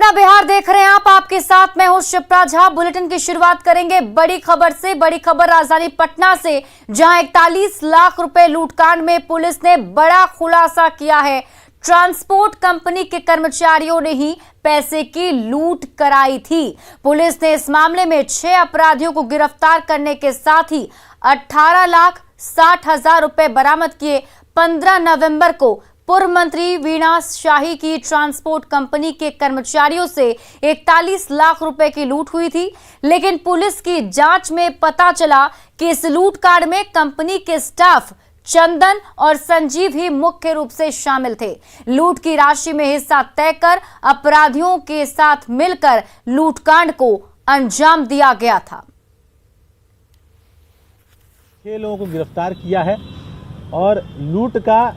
अपना बिहार देख रहे हैं आप, आपके साथ मैं हूं शिप्रा झा। बुलेटिन की शुरुआत करेंगे बड़ी खबर से। बड़ी खबर राजधानी पटना से, जहां 41 लाख रुपए लूटकांड में पुलिस ने बड़ा खुलासा किया है। ट्रांसपोर्ट कंपनी के कर्मचारियों ने ही पैसे की लूट कराई थी। पुलिस ने इस मामले में 6 अपराधियों को गिरफ्तार करने के साथ ही 18,60,000 रुपए बरामद किए। 15 नवंबर को पूर्व मंत्री वीणा शाही की ट्रांसपोर्ट कंपनी के कर्मचारियों से 41 लाख रुपए की लूट हुई थी, लेकिन पुलिस की जांच में पता चला कि इस लूटकांड में कंपनी के स्टाफ चंदन और संजीव ही मुख्य रूप से शामिल थे। लूट की राशि में हिस्सा तय कर अपराधियों के साथ मिलकर लूटकांड को अंजाम दिया गया था। 6 लोगों को गिरफ्तार किया है और लूट का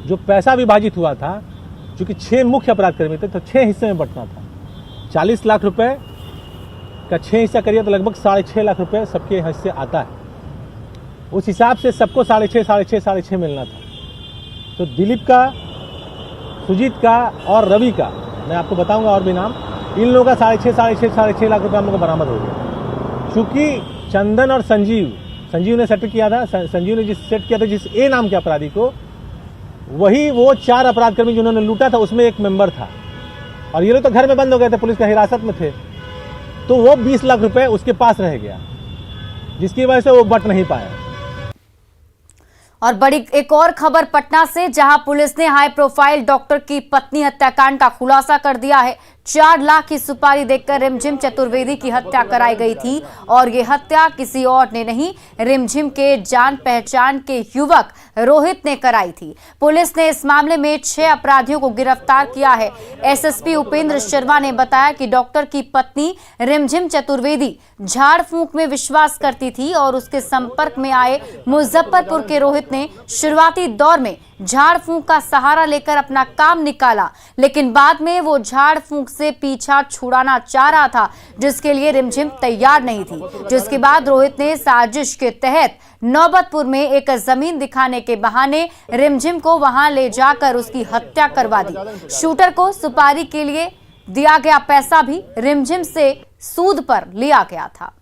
जो पैसा विभाजित हुआ था, चूंकि 6 मुख्य अपराधकर्मी थे तो 6 हिस्से में बंटना था। 40 लाख रुपए का 6 हिस्सा करिए तो लगभग 6.5 लाख रुपए सबके हिस्से आता है। उस हिसाब से सबको 6.5 मिलना था। तो दिलीप का, सुजीत का और रवि का, मैं आपको बताऊंगा और भी नाम, इन लोगों का 6.5 लाख रुपए हम लोग को बरामद हो गया। चूंकि चंदन और संजीव ने सेट किया था, संजीव ने जिस सेट किया था जिस ए नाम के अपराधी को, वही वो 4 अपराधकर्मी जिन्होंने लूटा था उसमें एक मेंबर था। और ये लोग तो घर में बंद हो गए थे, पुलिस की हिरासत में थे, तो वो 20 लाख रुपए उसके पास रह गया, जिसकी वजह से वो बट नहीं पाया। और बड़ी एक और खबर पटना से, जहां पुलिस ने हाई प्रोफाइल डॉक्टर की पत्नी हत्याकांड का खुलासा कर दिया है। 4 लाख की सुपारी देकर रिमझिम चतुर्वेदी की हत्या कराई गई थी और ये हत्या किसी और ने नहीं, रिमझिम के जान पहचान के युवक रोहित ने कराई थी। पुलिस ने इस मामले में 6 अपराधियों को गिरफ्तार किया है। एसएसपी उपेंद्र शर्मा ने बताया कि डॉक्टर की पत्नी रिमझिम चतुर्वेदी झाड़ फूंक में विश्वास करती थी और उसके संपर्क में आए मुजफ्फरपुर के रोहित ने शुरुआती दौर में झाड़ फूंक का सहारा लेकर अपना काम निकाला, लेकिन बाद में वो झाड़ फूंक से पीछा छुड़ाना चाह रहा था, जिसके लिए रिमझिम तैयार नहीं थी। जिसके बाद रोहित ने साजिश के तहत नौबतपुर में एक जमीन दिखाने के बहाने रिमझिम को वहां ले जाकर उसकी हत्या करवा दी। शूटर को सुपारी के लिए दिया गया पैसा भी रिमझिम से सूद पर लिया गया था।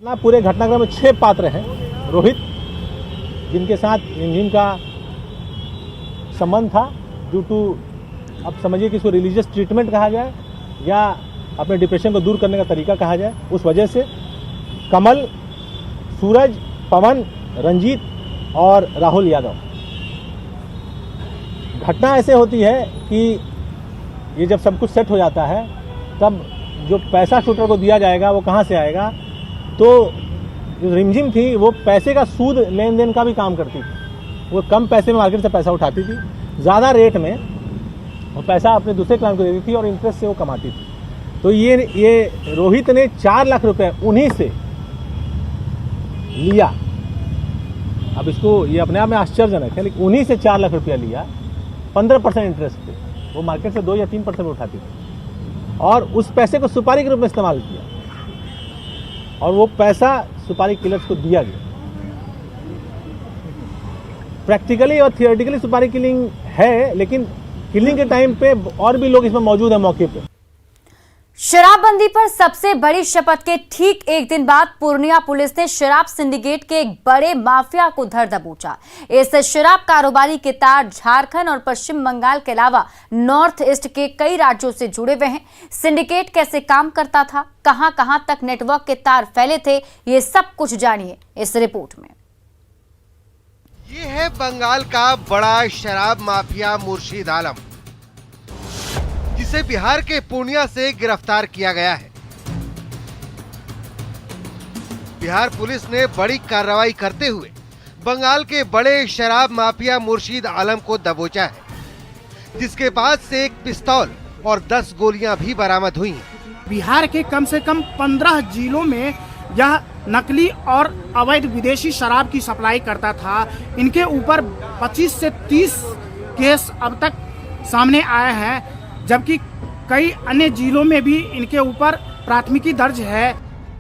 पूरे घटनाक्रम में 6 पात्र हैं। रोहित, जिनके साथ रिमझिम का संबंध था, ड्यू टू, अब समझिए कि इसको रिलीजियस ट्रीटमेंट कहा जाए या अपने डिप्रेशन को दूर करने का तरीका कहा जाए, उस वजह से कमल, सूरज, पवन, रंजीत और राहुल यादव। घटना ऐसे होती है कि ये जब सब कुछ सेट हो जाता है, तब जो पैसा शूटर को दिया जाएगा वो कहाँ से आएगा, तो जो रिमझिम थी वो पैसे का सूद लेन देन का भी काम करती थी। वो कम पैसे में मार्केट से पैसा उठाती थी, ज़्यादा रेट में वो पैसा अपने दूसरे क्लाइंट को देती थी और इंटरेस्ट से वो कमाती थी। तो ये रोहित ने 4 लाख रुपए उन्हीं से लिया। अब इसको ये अपने आप में आश्चर्यजनक है, लेकिन उन्हीं से 4 लाख रुपया लिया 15% इंटरेस्ट पे। वो मार्केट से 2 या 3% उठाती थी और उस पैसे को सुपारी के रूप में इस्तेमाल किया और वो पैसा सुपारी किलर्स को दिया गया। प्रैक्टिकली और थियोरेटिकली सुपारी किलिंग है, लेकिन किलिंग के टाइम पे और भी लोग इसमें मौजूद है मौके पे। शराबबंदी पर सबसे बड़ी शपथ के ठीक एक दिन बाद पूर्णिया पुलिस ने शराब सिंडिकेट के एक बड़े माफिया को धर दबोचा। इस शराब कारोबारी के तार झारखंड और पश्चिम बंगाल के अलावा नॉर्थ ईस्ट के कई राज्यों से जुड़े हुए हैं। सिंडिकेट कैसे काम करता था, कहां-कहां तक नेटवर्क के तार फैले थे, ये सब कुछ जानिए इस रिपोर्ट में। ये है बंगाल का बड़ा शराब माफिया मुर्शीद आलम, जिसे बिहार के पूर्णिया से गिरफ्तार किया गया है। बिहार पुलिस ने बड़ी कार्रवाई करते हुए बंगाल के बड़े शराब माफिया मुर्शीद आलम को दबोचा है, जिसके पास से एक पिस्तौल और 10 गोलियां भी बरामद हुई हैं। बिहार के कम से कम 15 जिलों में यह नकली और अवैध विदेशी शराब की सप्लाई करता था। इनके ऊपर 25 से 30 केस अब तक सामने आए हैं, जबकि कई अन्य जिलों में भी इनके ऊपर प्राथमिकी दर्ज है।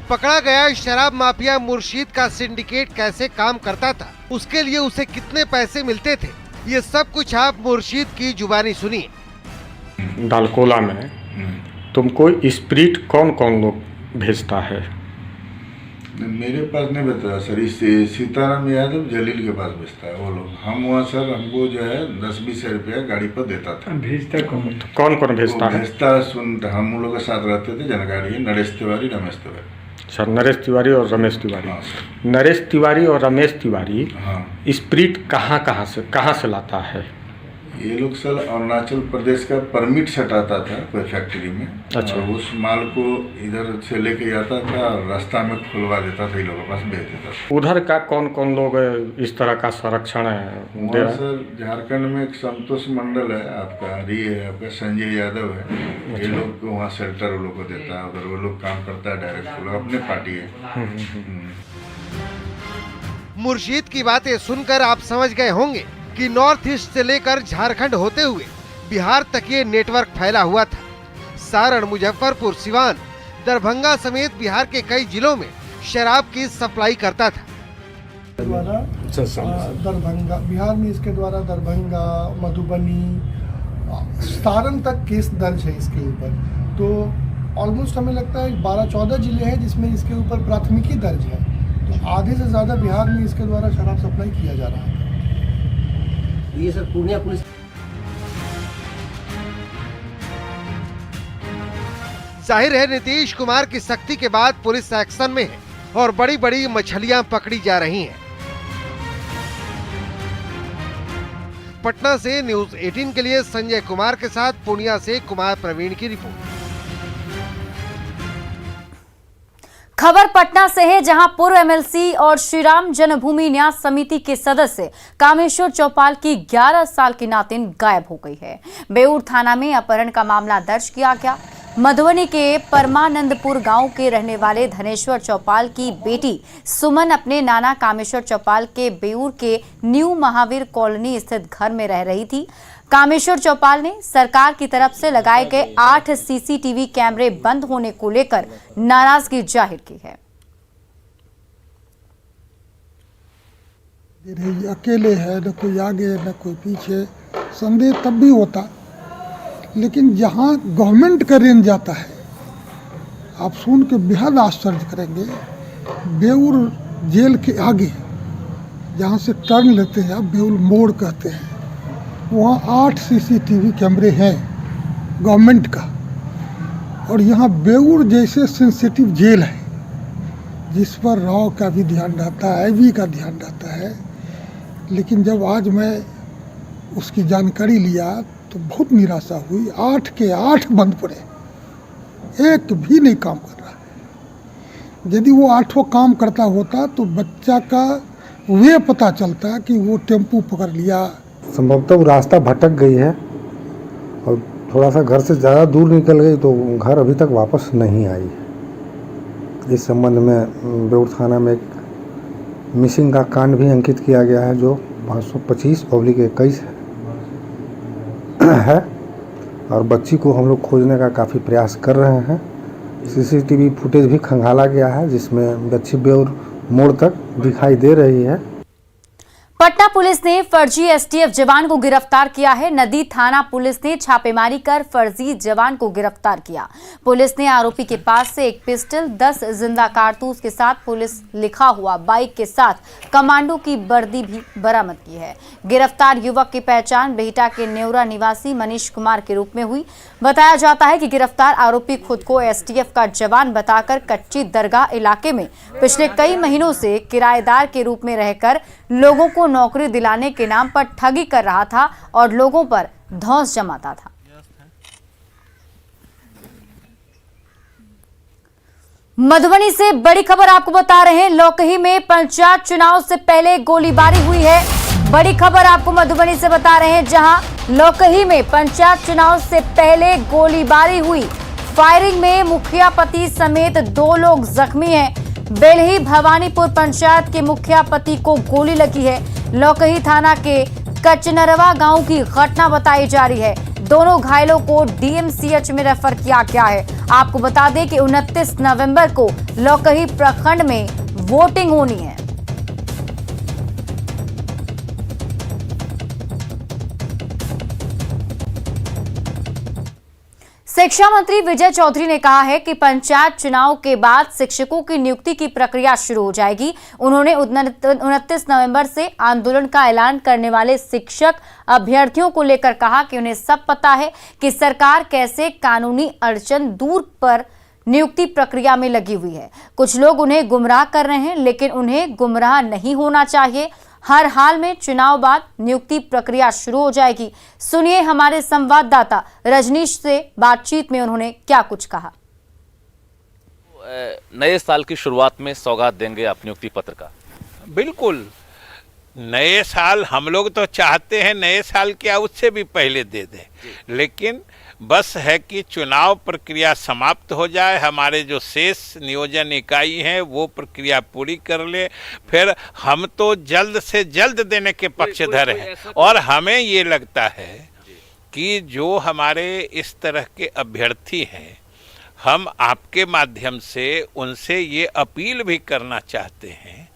पकड़ा गया शराब माफिया मुर्शीद का सिंडिकेट कैसे काम करता था, उसके लिए उसे कितने पैसे मिलते थे, ये सब कुछ आप मुर्शीद की जुबानी सुनिए। डालकोला में तुमको स्प्रिट कौन कौन लोग भेजता है? मेरे पास नहीं भेजता सर, इस सीताराम यादव जलील के पास भेजता है वो लोग। हम वहाँ सर हमको जो है 10-20 रुपया गाड़ी पर देता था। भेजता कौन कौन भेजता है? भेजता सुनता हम लोग के साथ रहते थे जानकारी, नरेश तिवारी, रमेश तिवारी। सर नरेश तिवारी और रमेश तिवारी। हाँ सर। नरेश तिवारी और रमेश तिवारी हाँ। स्प्रिट कहाँ से लाता है? ये लोग सर अरुणाचल प्रदेश का परमिट सटाता था कोई फैक्ट्री में। अच्छा। और उस माल को इधर से लेके जाता था और रास्ता में खुलवा देता था, इन लोगों के पास भेज देता था। उधर का कौन कौन लोग इस तरह का संरक्षण दे वहाँ रहा है? सर झारखंड में एक संतोष मंडल है आपका, ये है आपका संजय यादव है। ये लोग को वहाँ शेल्टर वो लोग को देता है, उधर वो लोग काम करता है डायरेक्ट, वो लोग अपने पार्टी है। मुर्शीद की बातें सुनकर आप समझ गए होंगे कि नॉर्थ ईस्ट से लेकर झारखंड होते हुए बिहार तक ये नेटवर्क फैला हुआ था। सारण, मुजफ्फरपुर, सिवान, दरभंगा समेत बिहार के कई जिलों में शराब की सप्लाई करता था। द्वारा दरभंगा, बिहार में इसके द्वारा दरभंगा, मधुबनी, सारण तक केस दर्ज है इसके ऊपर। तो ऑलमोस्ट हमें लगता है 12-14 जिले हैं जिसमें इसके ऊपर प्राथमिकी दर्ज है। तो आधे से ज़्यादा बिहार में इसके द्वारा शराब सप्लाई किया जा रहा है। ये सर पूर्णिया पुलिस जाहिर है नीतीश कुमार की सख्ती के बाद पुलिस एक्शन में है और बड़ी बड़ी मछलियां पकड़ी जा रही हैं। पटना से न्यूज 18 के लिए संजय कुमार के साथ पूर्णिया से कुमार प्रवीण की रिपोर्ट। खबर पटना से है, जहां पूर्व एमएलसी और श्रीराम जन्मभूमि न्यास समिति के सदस्य कामेश्वर चौपाल की 11 साल की नातिन गायब हो गई है। बेऊर थाना में अपहरण का मामला दर्ज किया गया। मधुबनी के परमानंदपुर गांव के रहने वाले धनेश्वर चौपाल की बेटी सुमन अपने नाना कामेश्वर चौपाल के बेऊर के न्यू महावीर कॉलोनी स्थित घर में रह रही थी। कामेश्वर चौपाल ने सरकार की तरफ से लगाए गए 8 सीसीटीवी कैमरे बंद होने को लेकर नाराजगी जाहिर की है। अकेले है, न कोई आगे न कोई पीछे, संदेह तब भी होता, लेकिन जहाँ गवर्नमेंट का रेंज जाता है आप सुन के बेहद आश्चर्य करेंगे। बेऊर जेल के आगे जहाँ से टर्न लेते हैं आप, बेऊर मोड़ कहते हैं, वहाँ 8 सीसीटीवी कैमरे हैं गवर्नमेंट का। और यहाँ बेऊर जैसे सेंसिटिव जेल है जिस पर राव का भी ध्यान रहता है, आईबी का ध्यान रहता है, लेकिन जब आज मैं उसकी जानकारी लिया तो बहुत निराशा हुई। 8 के 8 बंद पड़े, एक भी नहीं काम कर रहा है। यदि वो 8 काम करता होता तो बच्चा का वे पता चलता कि वो टेम्पू पकड़ लिया। संभवतः वो रास्ता भटक गई है और थोड़ा सा घर से ज़्यादा दूर निकल गई तो घर अभी तक वापस नहीं आई। इस संबंध में बेऊर थाना में एक मिसिंग का कांड भी अंकित किया गया है जो 525/21 है और बच्ची को हम लोग खोजने का काफ़ी प्रयास कर रहे हैं। सीसीटीवी फुटेज भी खंगाला गया है जिसमें बच्ची बेऊर मोड़ तक दिखाई दे रही है। पटना पुलिस ने फर्जी एसटीएफ जवान को गिरफ्तार किया है। नदी थाना पुलिस ने छापेमारी कर फर्जी जवान को गिरफ्तार किया। पुलिस ने आरोपी के पास से एक पिस्टल, 10 जिंदा कारतूस के साथ पुलिस लिखा हुआ बाइक के साथ कमांडो की वर्दी भी बरामद की है। गिरफ्तार युवक की पहचान बिहटा के नेवरा निवासी मनीष कुमार के रूप में हुई। बताया जाता है कि गिरफ्तार आरोपी खुद को एसटीएफ का जवान बताकर कच्ची दरगाह इलाके में पिछले कई महीनों से किराएदार के रूप में रहकर लोगों को नौकरी दिलाने के नाम पर ठगी कर रहा था और लोगों पर धौंस जमाता था। मधुबनी से बड़ी खबर आपको बता रहे हैं। लौकही में पंचायत चुनाव से पहले गोलीबारी हुई है। बड़ी खबर आपको मधुबनी से बता रहे हैं, जहां लौकही में पंचायत चुनाव से पहले गोलीबारी हुई। फायरिंग में मुखिया पति समेत 2 लोग जख्मी हैं। बेलही भवानीपुर पंचायत के मुखिया पति को गोली लगी है। लौकही थाना के कचनरवा गांव की घटना बताई जा रही है। दोनों घायलों को डीएमसीएच में रेफर किया गया है। आपको बता दें कि 29 नवंबर को लौकही प्रखंड में वोटिंग होनी है। शिक्षा मंत्री विजय चौधरी ने कहा है कि पंचायत चुनाव के बाद शिक्षकों की नियुक्ति की प्रक्रिया शुरू हो जाएगी। उन्होंने 29 नवंबर से आंदोलन का ऐलान करने वाले शिक्षक अभ्यर्थियों को लेकर कहा कि उन्हें सब पता है कि सरकार कैसे कानूनी अड़चन दूर पर नियुक्ति प्रक्रिया में लगी हुई है। कुछ लोग उन्हें गुमराह कर रहे हैं, लेकिन उन्हें गुमराह नहीं होना चाहिए। हर हाल में चुनाव बाद नियुक्ति प्रक्रिया शुरू हो जाएगी। सुनिए हमारे संवाददाता रजनीश से बातचीत में उन्होंने क्या कुछ कहा। नए साल की शुरुआत में सौगात देंगे आप नियुक्ति पत्र का? बिल्कुल, नए साल हम लोग तो चाहते हैं नए साल क्या उससे भी पहले दे दें, लेकिन बस है कि चुनाव प्रक्रिया समाप्त हो जाए, हमारे जो शेष नियोजन इकाई हैं वो प्रक्रिया पूरी कर ले, फिर हम तो जल्द से जल्द देने के पक्षधर हैं। और हमें ये लगता है कि जो हमारे इस तरह के अभ्यर्थी हैं, हम आपके माध्यम से उनसे ये अपील भी करना चाहते हैं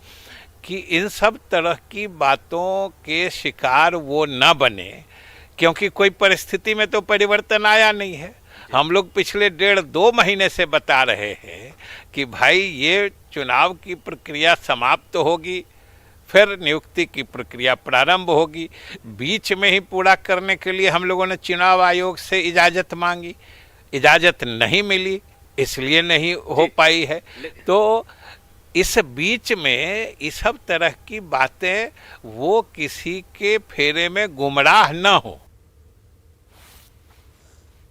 कि इन सब तरह की बातों के शिकार वो न बने, क्योंकि कोई परिस्थिति में तो परिवर्तन आया नहीं है। हम लोग पिछले 1.5-2 महीने से बता रहे हैं कि भाई ये चुनाव की प्रक्रिया समाप्त होगी, फिर नियुक्ति की प्रक्रिया प्रारंभ होगी। बीच में ही पूरा करने के लिए हम लोगों ने चुनाव आयोग से इजाज़त मांगी, इजाज़त नहीं मिली, इसलिए नहीं हो पाई है। तो इस बीच में इस सब तरह की बातें वो किसी के फेरे में गुमराह न हो।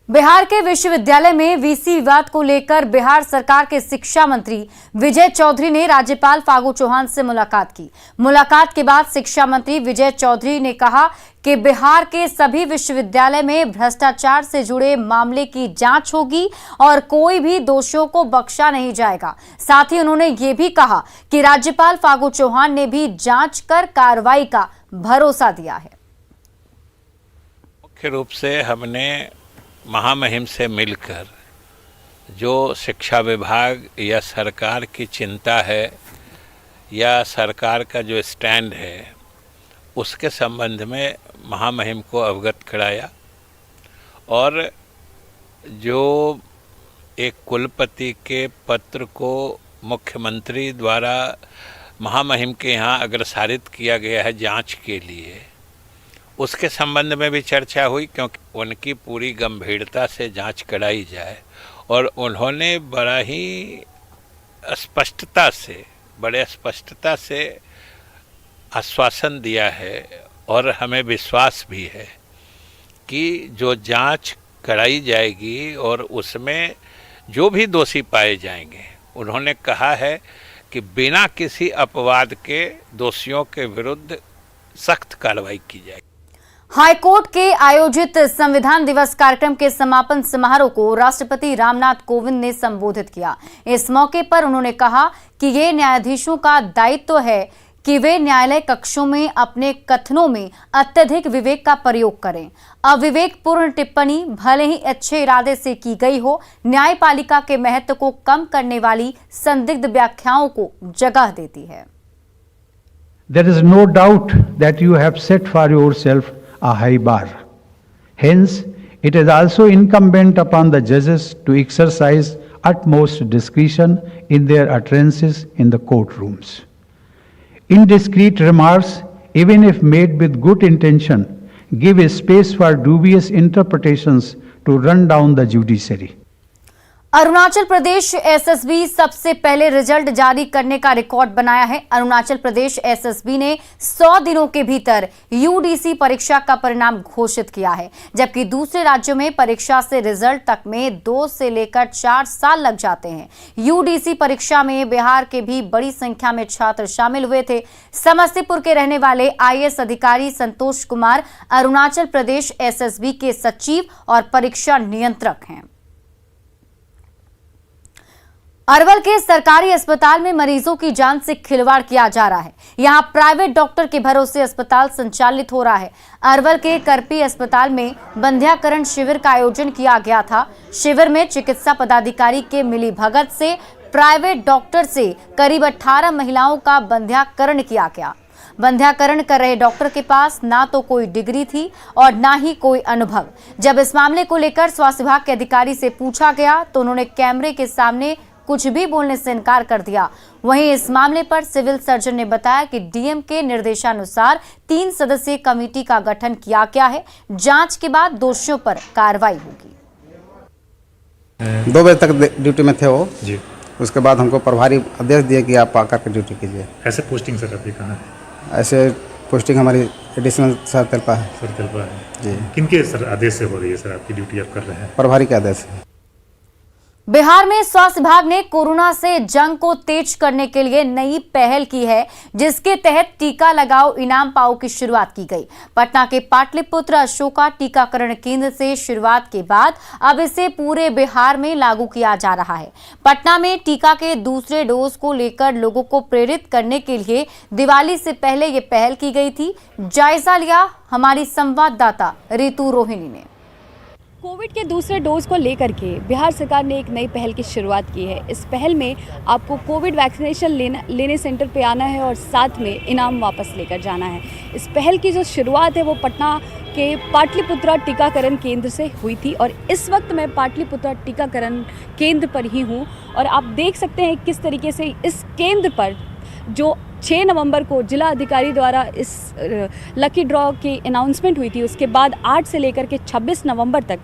बिहार के विश्वविद्यालय में वीसी विवाद को लेकर बिहार सरकार के शिक्षा मंत्री विजय चौधरी ने राज्यपाल फागू चौहान से मुलाकात की। मुलाकात के बाद शिक्षा मंत्री विजय चौधरी ने कहा कि बिहार के सभी विश्वविद्यालय में भ्रष्टाचार से जुड़े मामले की जांच होगी और कोई भी दोषियों को बख्शा नहीं जाएगा। साथ ही उन्होंने ये भी कहा कि राज्यपाल फागू चौहान ने भी जांच कर कार्रवाई का भरोसा दिया है। मुख्य रूप से हमने महामहिम से मिलकर जो शिक्षा विभाग या सरकार की चिंता है या सरकार का जो स्टैंड है उसके संबंध में महामहिम को अवगत कराया, और जो एक कुलपति के पत्र को मुख्यमंत्री द्वारा महामहिम के यहाँ अग्रसारित किया गया है जांच के लिए, उसके संबंध में भी चर्चा हुई, क्योंकि उनकी पूरी गंभीरता से जांच कराई जाए। और उन्होंने बड़े स्पष्टता से आश्वासन दिया है, और हमें विश्वास भी है कि जो जांच कराई जाएगी और उसमें जो भी दोषी पाए जाएंगे, उन्होंने कहा है कि बिना किसी अपवाद के दोषियों के विरुद्ध सख्त कार्रवाई की जाएगी। हाईकोर्ट के आयोजित संविधान दिवस कार्यक्रम के समापन समारोह को राष्ट्रपति रामनाथ कोविंद ने संबोधित किया। इस मौके पर उन्होंने कहा कि ये न्यायाधीशों का दायित्व है कि वे न्यायालय कक्षों में अपने कथनों में अत्यधिक विवेक का प्रयोग करें। अविवेकपूर्ण टिप्पणी भले ही अच्छे इरादे से की गई हो, न्यायपालिका के महत्व को कम करने वाली संदिग्ध व्याख्याओं को जगह देती है। There is no doubt that you have set for yourself a high bar. Hence, it is also incumbent upon the judges to exercise utmost discretion in their utterances in the courtrooms. Indiscreet remarks, even if made with good intention, give a space for dubious interpretations to run down the judiciary. Arunachal Pradesh SSB सबसे पहले result जारी करने का record बनाया है। Arunachal Pradesh SSB ने 100 दिनों के भीतर यूडीसी परीक्षा का परिणाम घोषित किया है, जबकि दूसरे राज्यों में परीक्षा से रिजल्ट तक में 2 से लेकर 4 साल लग जाते हैं। यूडीसी परीक्षा में बिहार के भी बड़ी संख्या में छात्र शामिल हुए थे। समस्तीपुर के रहने वाले आईएएस अधिकारी संतोष कुमार अरुणाचल प्रदेश एसएसबी के सचिव और परीक्षा नियंत्रक हैं। अरवल के सरकारी अस्पताल में मरीजों की जान से खिलवाड़ किया जा रहा है। यहां प्राइवेट डॉक्टर के भरोसे अस्पताल संचालित हो रहा है। अरवल के करपी अस्पताल में बंध्याकरण शिविर का आयोजन किया गया था। शिविर में चिकित्सा पदाधिकारी के मिलीभगत से प्राइवेट डॉक्टर से करीब 18 महिलाओं का बंध्याकरण किया गया। बंध्याकरण कर रहे डॉक्टर के पास ना तो कोई डिग्री थी और ना ही कोई अनुभव। जब इस मामले को लेकर स्वास्थ्य विभाग के अधिकारी से पूछा गया तो उन्होंने कैमरे के सामने कुछ भी बोलने से इनकार कर दिया। वहीं इस मामले पर सिविल सर्जन ने बताया कि डीएम के निर्देशानुसार 3 सदस्यीय कमेटी का गठन किया गया है। जांच के बाद दोषियों पर कार्रवाई होगी। 2 बजे तक ड्यूटी में थे वो जी। उसके बाद हमको प्रभारी आदेश दिए कि आप आकर के ड्यूटी कीजिए। ऐसे पोस्टिंग सर आपकी कहाँ है? ऐसे पोस्टिंग हमारी एडिशनल सर तेलपा है। सर तेलपा है जी। किनके सर आदेश से हो रही है सर आपकी ड्यूटी आप कर रहे हैं? प्रभारी के आदेश है। बिहार में स्वास्थ्य विभाग ने कोरोना से जंग को तेज करने के लिए नई पहल की है, जिसके तहत टीका लगाओ इनाम पाओ की शुरुआत की गई। पटना के पाटलिपुत्र अशोका टीकाकरण केंद्र से शुरुआत के बाद अब इसे पूरे बिहार में लागू किया जा रहा है। पटना में टीका के दूसरे डोज को लेकर लोगों को प्रेरित करने के लिए दिवाली से पहले ये पहल की गई थी। जायजा लिया हमारी संवाददाता रितु रोहिणी ने। कोविड के दूसरे डोज को लेकर के बिहार सरकार ने एक नई पहल की शुरुआत की है। इस पहल में आपको कोविड वैक्सीनेशन लेने सेंटर पे आना है और साथ में इनाम वापस लेकर जाना है। इस पहल की जो शुरुआत है वो पटना के पाटलिपुत्रा टीकाकरण केंद्र से हुई थी और इस वक्त मैं पाटलिपुत्रा टीकाकरण केंद्र पर ही हूँ और आप देख सकते हैं किस तरीके से इस केंद्र पर जो 6 नवंबर को जिला अधिकारी द्वारा इस लकी ड्रॉ की अनाउंसमेंट हुई थी, उसके बाद 8 से लेकर के 26 नवंबर तक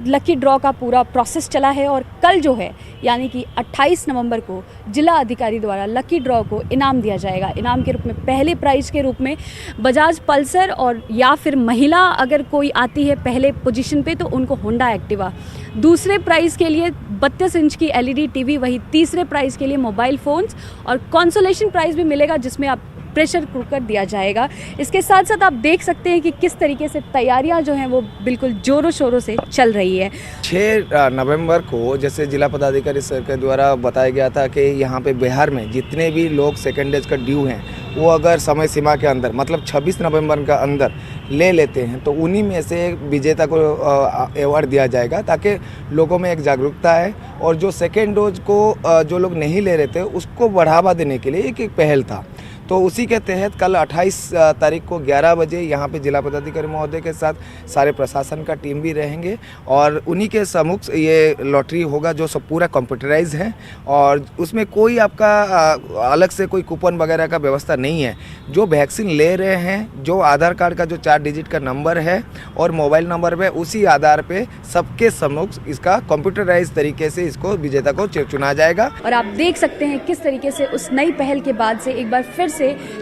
लकी ड्रॉ का पूरा प्रोसेस चला है और कल जो है यानी कि 28 नवंबर को जिला अधिकारी द्वारा लकी ड्रॉ को इनाम दिया जाएगा। इनाम के रूप में पहले प्राइज़ के रूप में बजाज पल्सर और या फिर महिला अगर कोई आती है पहले पोजीशन पे तो उनको होंडा एक्टिवा, दूसरे प्राइज़ के लिए 32 इंच की LED टीवी, वही तीसरे प्राइज़ के लिए मोबाइल फ़ोन्स और कंसोलेशन प्राइज़ भी मिलेगा जिसमें आप प्रेशर कुकर दिया जाएगा। इसके साथ साथ आप देख सकते हैं कि किस तरीके से तैयारियां जो हैं वो बिल्कुल जोरों शोरों से चल रही है। 6 नवंबर को जैसे जिला पदाधिकारी सर के द्वारा बताया गया था कि यहाँ पे बिहार में जितने भी लोग सेकेंड डोज का ड्यू हैं वो अगर समय सीमा के अंदर मतलब 26 नवंबर का अंदर ले लेते हैं तो उन्हीं में से विजेता को अवार्ड दिया जाएगा ताकि लोगों में एक जागरूकता है और जो सेकेंड डोज को जो लोग नहीं ले रहे थे उसको बढ़ावा देने के लिए एक पहल था। तो उसी के तहत कल 28 तारीख को 11 बजे यहाँ पे जिला पदाधिकारी महोदय के साथ सारे प्रशासन का टीम भी रहेंगे और उन्हीं के सम्मुख ये लॉटरी होगा जो सब पूरा कंप्यूटराइज है और उसमें कोई आपका अलग से कोई कूपन वगैरह का व्यवस्था नहीं है। जो वैक्सीन ले रहे हैं, जो आधार कार्ड का जो 4 डिजिट का नंबर है और मोबाइल नंबर पे उसी आधार पे सबके सम्मुख इसका कंप्यूटराइज तरीके से इसको विजेता को चुना जाएगा। और आप देख सकते हैं किस तरीके से उस नई पहल के बाद से एक बार फिर से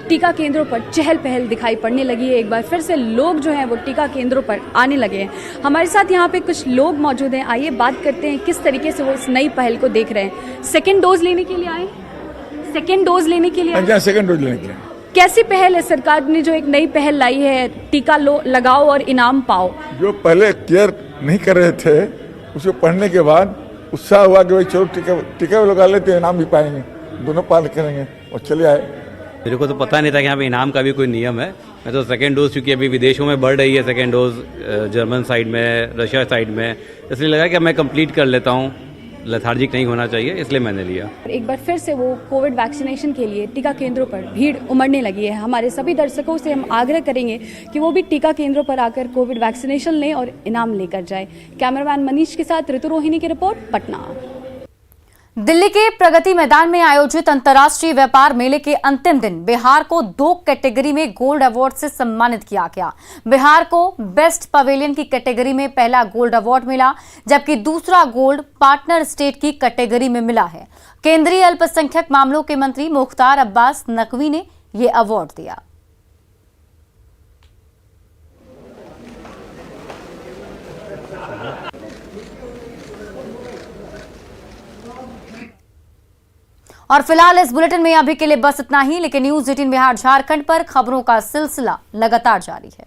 टीका केंद्रों पर चहल पहल दिखाई पड़ने लगी है। एक बार फिर से लोग जो हैं वो टीका केंद्रों पर आने लगे हैं। हमारे साथ यहाँ पे कुछ लोग मौजूद हैं, आइए बात करते हैं किस तरीके से वो इस नई पहल को देख रहे हैं। सेकेंड डोज लेने के लिए आए? सेकेंड डोज लेने के लिए? सेकेंड डोज लेने के लिए। कैसी पहल है? सरकार ने जो एक नई पहल लाई है टीका लगाओ और इनाम पाओ, जो पहले केयर नहीं कर रहे थे उसको पढ़ने के बाद उत्साह हुआ कि भाई चलो टीका लगा लेते इनाम भी पाएंगे, दोनों पाल करेंगे और चले आए। मेरे को तो पता नहीं था कि यहाँ पे इनाम का भी कोई नियम है। मैं तो सेकेंड डोज चूँकि अभी विदेशों में बढ़ रही है सेकेंड डोज, जर्मन साइड में, रशिया साइड में, इसलिए लगा कि मैं कंप्लीट कर लेता हूँ, लेथार्जिक नहीं होना चाहिए, इसलिए मैंने लिया। एक बार फिर से वो कोविड वैक्सीनेशन के लिए टीका केंद्रों पर भीड़ उमड़ने लगी है। हमारे सभी दर्शकों से हम आग्रह करेंगे कि वो भी टीका केंद्रों पर आकर कोविड वैक्सीनेशन लें और इनाम लेकर जाए। कैमरामैन मनीष के साथ ऋतु रोहिणी की रिपोर्ट, पटना। दिल्ली के प्रगति मैदान में आयोजित अंतर्राष्ट्रीय व्यापार मेले के अंतिम दिन बिहार को 2 कैटेगरी में गोल्ड अवार्ड से सम्मानित किया गया। बिहार को बेस्ट पवेलियन की कैटेगरी में पहला गोल्ड अवार्ड मिला, जबकि दूसरा गोल्ड पार्टनर स्टेट की कैटेगरी में मिला है। केंद्रीय अल्पसंख्यक मामलों के मंत्री मुख्तार अब्बास नकवी ने यह अवार्ड दिया। और फिलहाल इस बुलेटिन में अभी के लिए बस इतना ही, लेकिन न्यूज़ 18 बिहार झारखंड पर खबरों का सिलसिला लगातार जारी है।